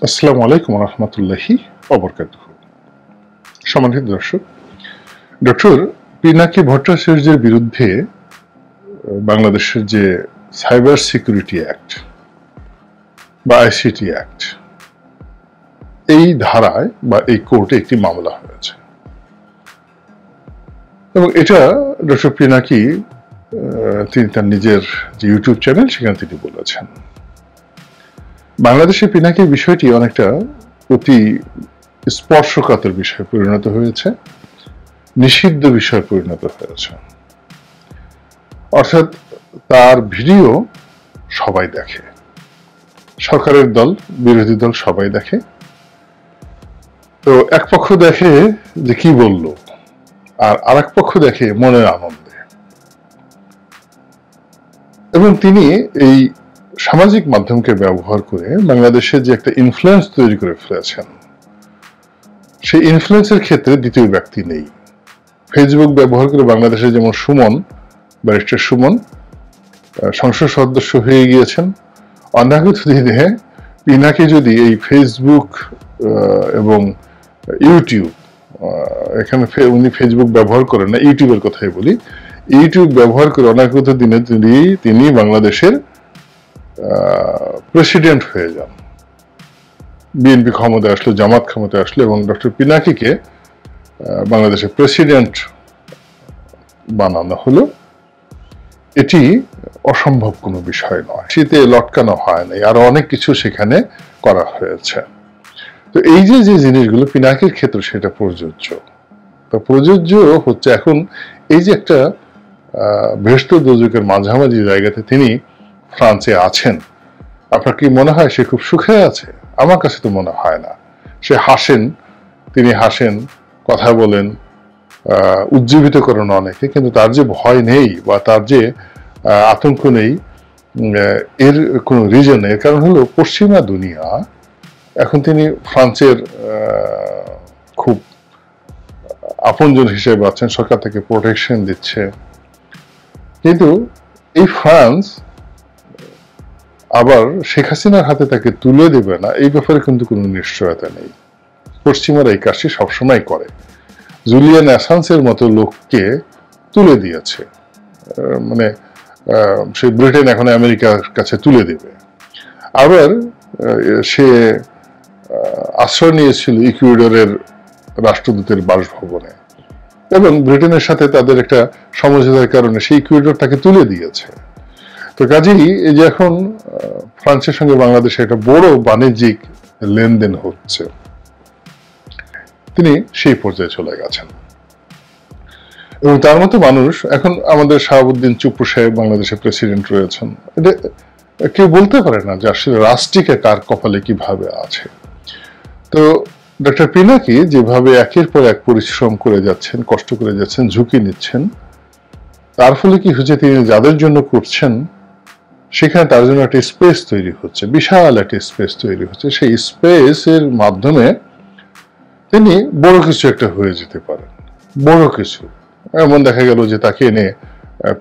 আসসালামু আলাইকুম রহমতুল্লাহি ওয়াবারাকাতুহু। সম্মানিত দর্শক, ডক্টর পিনাকি ভট্টাচার্যের বিরুদ্ধে বাংলাদেশের যে সাইবার সিকিউরিটি অ্যাক্ট বা আইসিটি অ্যাক্ট, এই ধারায় বা এই কোর্টে একটি মামলা হয়েছে এবং এটা ডক্টর পিনাকি তিনি তার নিজের যে ইউটিউব চ্যানেল সেখানে তিনি বলেছেন। বাংলাদেশে পিনাকির বিষয়টি অনেকটা অতি স্পর্শকাতর বিষয়ে পরিণত হয়েছে, নিষিদ্ধ বিষয়ে পরিণত হয়েছে। অর্থাৎ তার ভিডিও সবাই দেখে, সরকারের দল বিরোধী দল সবাই দেখে। তো এক পক্ষ দেখে যে কি বলল, আর আরেক পক্ষ দেখে মনের আনন্দে। এবং তিনি এই সামাজিক মাধ্যমকে ব্যবহার করে বাংলাদেশে যে একটা ইনফ্লুয়েন্স তৈরি করে ফেলেছেন, সেই ইনফ্লুয়েন্সের ক্ষেত্রে দ্বিতীয় ব্যক্তি নেই। ফেসবুক ব্যবহার করে বাংলাদেশে যেমন সুমন, ব্যারিস্টার সুমন সংসদ সদস্য হয়ে গিয়েছেন, অনাগত দিনে পিনাকি যদি এই ফেসবুক এবং ইউটিউব, এখানে উনি ফেসবুক ব্যবহার করেন না, ইউটিউবের কথাই বলি, ইউটিউব ব্যবহার করে অনাগত দিনে তিনি বাংলাদেশের প্রেসিডেন্ট হয়ে যান, বিএনপি ক্ষমতায় আসলো, জামাত ক্ষমতায় আসলো এবং ডক্টর পিনাকিকে বাংলাদেশের প্রেসিডেন্ট বানানো হলো, এটি অসম্ভব কোনো বিষয় নয়। শীতে লটকানো হয় নাই, আরো অনেক কিছু সেখানে করা হয়েছে। তো এই যে যে জিনিসগুলো পিনাকির ক্ষেত্রে সেটা প্রযোজ্য। তো প্রযোজ্য হচ্ছে এখন এই যে একটা ভেস্ত দোজকের মাঝামাঝি জায়গাতে তিনি ফ্রান্সে আছেন। আপনার কি মনে হয় সে খুব সুখে আছে? আমার কাছে তো মনে হয় না। সে হাসেন, তিনি হাসেন, কথা বলেন, উজ্জীবিত করেন অনেকে, কিন্তু তার যে ভয় নেই বা তার যে আতঙ্ক নেই, এর কোনো রিজন নেই। এর কারণ হলো পশ্চিমা দুনিয়া এখন তিনি ফ্রান্সের খুব আপনজন হিসেবে আছেন, সরকার থেকে প্রোটেকশন দিচ্ছে। কিন্তু এই ফ্রান্স আবার শেখ হাসিনার হাতে তাকে তুলে দেবে না, এই ব্যাপারে কিন্তু কোনো নিশ্চয়তা নেই। পশ্চিমারা এই কাজটি সবসময় করে। জুলিয়ান অ্যাসান্সের মতো লোককে তুলে দিয়েছে, মানে সে ব্রিটেন এখন আমেরিকার কাছে তুলে দেবে। আবার সে আশ্রয় নিয়েছিল ইকুয়েডরের রাষ্ট্রদূতের বাসভবনে এবং ব্রিটেনের সাথে তাদের একটা সমঝোতার কারণে সেই ইকুয়েডর তাকে তুলে দিয়েছে। তো কাজেই এই যে এখন ফ্রান্সের সঙ্গে বাংলাদেশে একটা বড় বাণিজ্যিক লেনদেন হচ্ছে, তিনি সেই পর্যায়ে চলে গেছেন। এবং তার মতো মানুষ এখন আমাদের শাহাবুদ্দিন চুপ্পু সাহেব বাংলাদেশের প্রেসিডেন্ট রয়েছেন। এটা কেউ বলতে পারে না যে আসলে রাষ্ট্রটিকে কার কপালে কিভাবে আছে। তো ডক্টর পিনাকি যেভাবে একের পর এক পরিশ্রম করে যাচ্ছেন, কষ্ট করে যাচ্ছেন, ঝুঁকি নিচ্ছেন, তার ফলে কি হচ্ছে, তিনি যাদের জন্য করছেন সেখানে তার জন্য একটা স্পেস তৈরি হচ্ছে, বিশাল একটা স্পেস তৈরি হচ্ছে। সেই স্পেসের মাধ্যমে তিনি বড় কিছু একটা হয়ে যেতে পারেন, বড় কিছু। এমন দেখা গেল যে তাকে এনে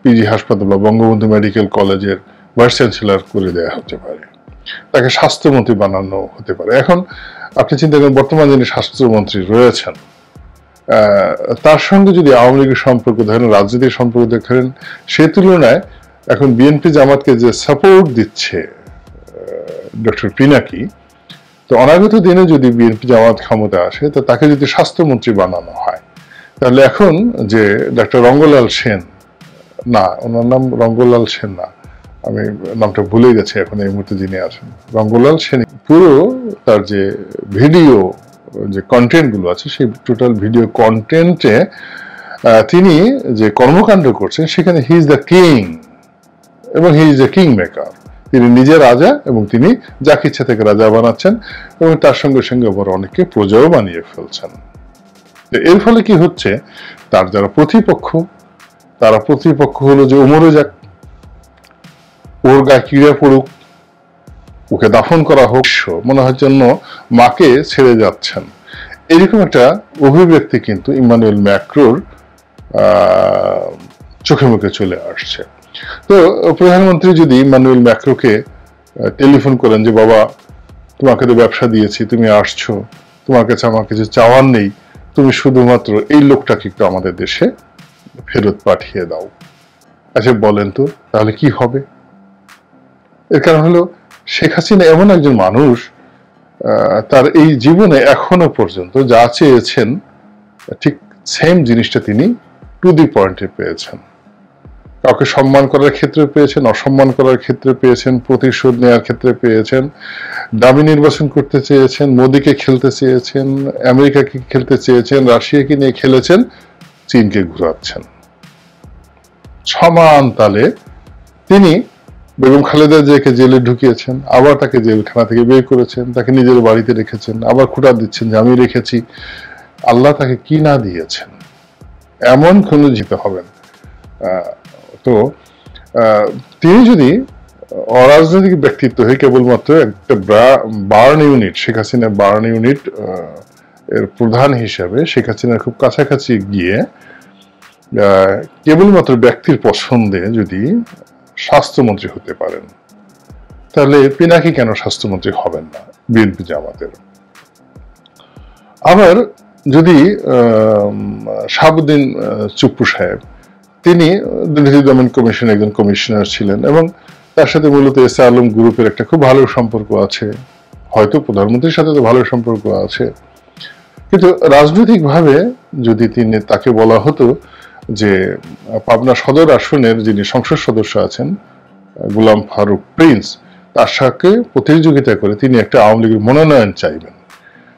পিজি হাসপাতাল বা বঙ্গবন্ধু মেডিকেল কলেজের ভাইস চ্যান্সেলর করে দেওয়া হতে পারে, তাকে স্বাস্থ্যমন্ত্রী বানানো হতে পারে। এখন আপনি চিন্তা করেন, বর্তমানে যিনি স্বাস্থ্যমন্ত্রী রয়েছেন, তার সঙ্গে যদি আওয়ামী লীগের সম্পর্ক ধরেন, রাজনীতির সম্পর্ক দেখেন, সে তুলনায় এখন বিএনপি জামাতকে যে সাপোর্ট দিচ্ছে ডক্টর পিনাকি, তো অনাগত দিনে যদি বিএনপি জামাত ক্ষমতা আসে, তো তাকে যদি স্বাস্থ্যমন্ত্রী বানানো হয়, তাহলে এখন যে ডক্টর রঙ্গলাল সেন, না ওনার নাম রঙ্গলাল সেন না, আমি নামটা ভুলে গেছি এখন এই মুহূর্তে যিনি আছেন, রঙ্গলাল সেন, পুরো তার যে ভিডিও যে কন্টেন্ট গুলো আছে, সেই টোটাল ভিডিও কন্টেন্টে তিনি যে কর্মকাণ্ড করছেন, সেখানে হি ইজ দ্য কিং এবং he is the king maker. তিনি নিজে রাজা এবং তিনি যাকে ইচ্ছা থেকে রাজা বানাচ্ছেন এবং তার সঙ্গে সঙ্গে আবার অনেককে প্রজাও বানিয়ে ফেলছেন। এর ফলে কি হচ্ছে, তার যারা প্রতিপক্ষ, তারা প্রতিপক্ষ হলো যে মরে যাক, ওর গায়ে কিড়ে পড়ুক, ওকে দাফন করা হোক, মনে হয় জন্য মাকে ছেড়ে যাচ্ছেন, এরকম একটা অভিব্যক্তি কিন্তু ইমানুয়েল ম্যাক্রোর চোখে মুখে চলে আসছে। তো প্রধানমন্ত্রী যদি ইমানুয়েল ম্যাক্রোকে টেলিফোন করেন যে বাবা তোমাকে তো ব্যবসা দিয়েছি, তুমি আসছো, তোমার কাছে আমার কিছু চাওয়ার নেই, তুমি শুধুমাত্র এই লোকটাকে একটু আমাদের দেশে ফেরত পাঠিয়ে দাও। আচ্ছা বলেন তো তাহলে কি হবে? এর কারণ হলো শেখ হাসিনা এমন একজন মানুষ, তার এই জীবনে এখনো পর্যন্ত যা চেয়েছেন ঠিক সেম জিনিসটা তিনি টু দি পয়েন্টে পেয়েছেন। কাউকে সম্মান করার ক্ষেত্রে পেয়েছেন, অসম্মান করার ক্ষেত্রে পেয়েছেন, প্রতিশোধ নেওয়ার ক্ষেত্রে পেয়েছেন, দামি নির্বাচন করতে চেয়েছেন, মোদিকে খেলতে চেয়েছেন, আমেরিকাকে খেলতে চেয়েছেন, রাশিয়াকে নিয়ে খেলেছেন, চীনকে ঘুরাচ্ছেন। সমান তালে তিনি বেগম খালেদা জিয়াকে জেলে ঢুকিয়েছেন, আবার তাকে জেলখানা থেকে বের করেছেন, তাকে নিজের বাড়িতে রেখেছেন, আবার খুঁটা দিচ্ছেন যে আমি রেখেছি। আল্লাহ তাকে কি না দিয়েছেন, এমন কোনো যেতে হবে না। তো তিনি যদি অরাজনৈতিক ব্যক্তিত্ব হয়ে কেবলমাত্র একটা burn unit, Sheikh Hasina burn unit এর প্রধান হিসাবে শেখ হাসিনার খুব কাছাকাছি গিয়ে কেবলমাত্র ব্যক্তির পছন্দে যদি স্বাস্থ্যমন্ত্রী হতে পারেন, তাহলে পিনাকি কেন স্বাস্থ্যমন্ত্রী হবেন না বিএনপি জামাতের? আবার যদি শাহাবুদ্দিন চুপ্পু সাহেব, তিনি দুর্নীতি দমন কমিশনের একজন কমিশনার ছিলেন এবং তার সাথে মূলত এস এ আলম গ্রুপের একটা খুব ভালো সম্পর্ক আছে, হয়তো প্রধানমন্ত্রীর সাথে তো ভালো সম্পর্ক আছে, কিন্তু রাজনৈতিকভাবে যদি তাকে বলা হতো যে পাবনা সদর আসনের যিনি সংসদ সদস্য আছেন গোলাম ফারুক প্রিন্স, তার সাথে প্রতিযোগিতা করে তিনি একটা আওয়ামী লীগের মনোনয়ন চাইবেন,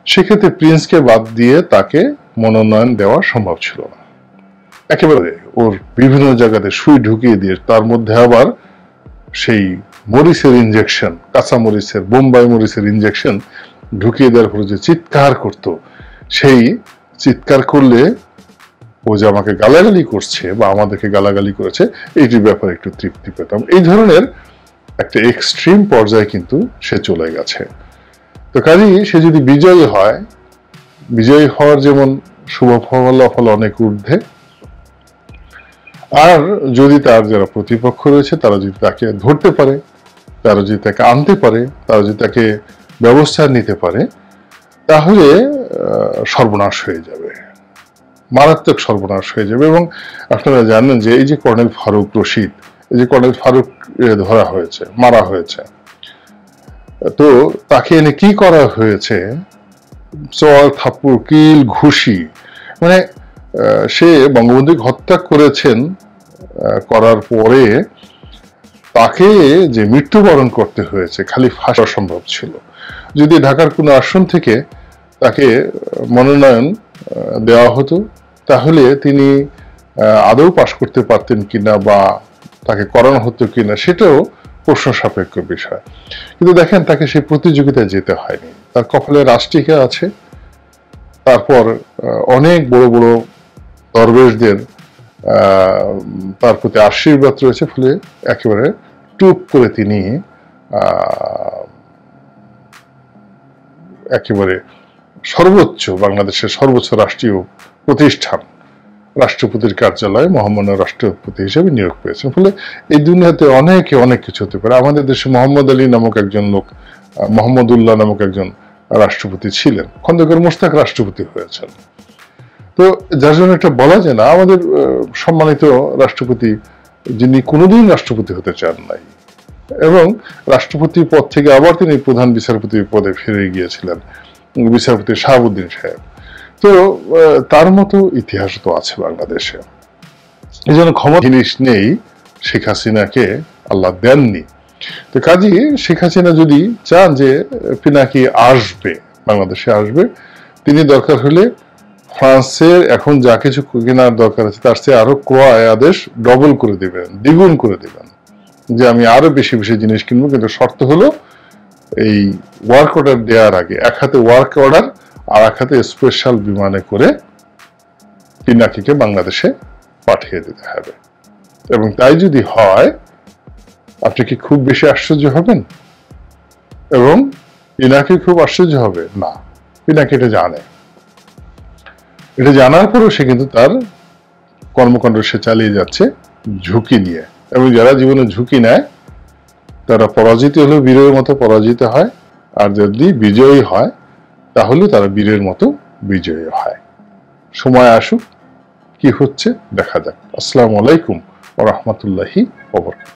সেক্ষেত্রে প্রিন্সকে বাদ দিয়ে তাকে মনোনয়ন দেওয়া সম্ভব ছিল না। একেবারে ওর বিভিন্ন জায়গাতে সুই ঢুকিয়ে দিয়ে তার মধ্যে আবার সেই মরিচের ইনজেকশন, কাঁচা মরিচের, বোম্বাই মরিচের ইনজেকশন ঢুকিয়ে দেওয়ার পরে যে চিৎকার করত, সেই চিৎকার করলে ও যে আমাকে গালাগালি করছে বা আমাদেরকে গালাগালি করেছে এইটির ব্যাপারে একটু তৃপ্তি পেতাম। এই ধরনের একটা এক্সট্রিম পর্যায়ে কিন্তু সে চলে গেছে। তো কাজেই সে যদি বিজয়ী হয়, বিজয়ী হওয়ার যেমন শুভ ফলাফল অনেক ঊর্ধ্বে, আর যদি তার যারা প্রতিপক্ষ রয়েছে তারা যদি তাকে ধরতে পারে, তারা যদি তাকে আনতে পারে, তারা যদি তাকে ব্যবস্থা নিতে পারে, তাহলে সর্বনাশ হয়ে যাবে, মারাত্মক সর্বনাশ হয়ে যাবে। এবং আপনারা জানেন যে এই যে কর্নেল ফারুক রশিদ, এই যে কর্নেল ফারুক ধরা হয়েছে, মারা হয়েছে, তো তাকে এনে কি করা হয়েছে, চর থাপ্পড় কিল ঘুষি, মানে সে বঙ্গবন্ধুকে হত্যা করেছেন, করার পরে তাকে যে মৃত্যুবরণ করতে হয়েছে, খালি ফাঁসা সম্ভব ছিল। যদি ঢাকার কোনো আসন থেকে তাকে মনোনয়ন দেওয়া হতো, তাহলে তিনি আদৌ পাশ করতে পারতেন কিনা বা তাকে করানো হতো কিনা সেটাও প্রশ্ন সাপেক্ষ বিষয়। কিন্তু দেখেন তাকে সেই প্রতিযোগিতায় যেতে হয়নি, তার কপালে রাষ্ট্রিকা আছে, তারপর অনেক বড় বড় দরবেশদের তার প্রতি আশীর্বাদ রয়েছে, ফলে একেবারে টুপ করে তিনি একেবারে সর্বোচ্চ, বাংলাদেশের সর্বোচ্চ রাষ্ট্রীয় প্রতিষ্ঠান রাষ্ট্রপতির কার্যালয়ে মহামান্য রাষ্ট্রপতি হিসেবে নিয়োগ পেয়েছেন। ফলে এই দুনিয়াতে অনেকে অনেক কিছু হতে পারে। আমাদের দেশে মোহাম্মদ আলী নামক একজন লোক, মোহাম্মদুল্লাহ নামক একজন রাষ্ট্রপতি ছিলেন, খন্দকার মোশতাক রাষ্ট্রপতি হয়েছেন। তো যার জন্য এটা বলা যায় না, আমাদের সম্মানিত রাষ্ট্রপতি যিনি কোনোদিন রাষ্ট্রপতি হতে চান নাই এবং রাষ্ট্রপতি পদ থেকে আবার তিনি প্রধান বিচারপতির পদে ফিরে গিয়েছিলেন, বিচারপতি শাহাবুদ্দিন সাহেব। তো তার মতো ইতিহাস তো আছে বাংলাদেশে। এই জন্য ক্ষমতা জিনিস নেই, শেখ হাসিনাকে আল্লাহ দেননি। তো কাজী শেখ হাসিনা যদি চান যে পিনাকি আসবে, বাংলাদেশে আসবে, তিনি দরকার হলে ফ্রান্সের এখন যা কিছু কেনার দরকার আছে তার চেয়ে আরো ক্রয় আদেশ ডবল করে দিবেন, দ্বিগুণ করে দিবেন, যে আমি আরো বেশি বেশি জিনিস কিনবো, কিন্তু শর্ত হলো এই ওয়ার্ক অর্ডার দেওয়ার আগে এক হাতে ওয়ার্ক অর্ডার আর এক হাতে স্পেশাল বিমানে করে পিনাকিকে বাংলাদেশে পাঠিয়ে দিতে হবে। এবং তাই যদি হয়, আপনি কি খুব বেশি আশ্চর্য হবেন? এবং পিনাকি খুব আশ্চর্য হবে না? পিনাকি এটা জানে, এটা জানার পরেও সে কিন্তু তার কর্মকাণ্ড সে চালিয়ে যাচ্ছে ঝুঁকি নিয়ে। এবং যারা জীবনে ঝুঁকি নেয় তারা পরাজিত হলেও বীরের মতো পরাজিত হয়, আর যদি বিজয়ী হয় তাহলে তারা বীরের মতো বিজয়ী হয়। সময় আসুক, কি হচ্ছে দেখা যাক। আসসালামু আলাইকুম ওয়া রাহমাতুল্লাহি ওয়া বারাকাতুহু।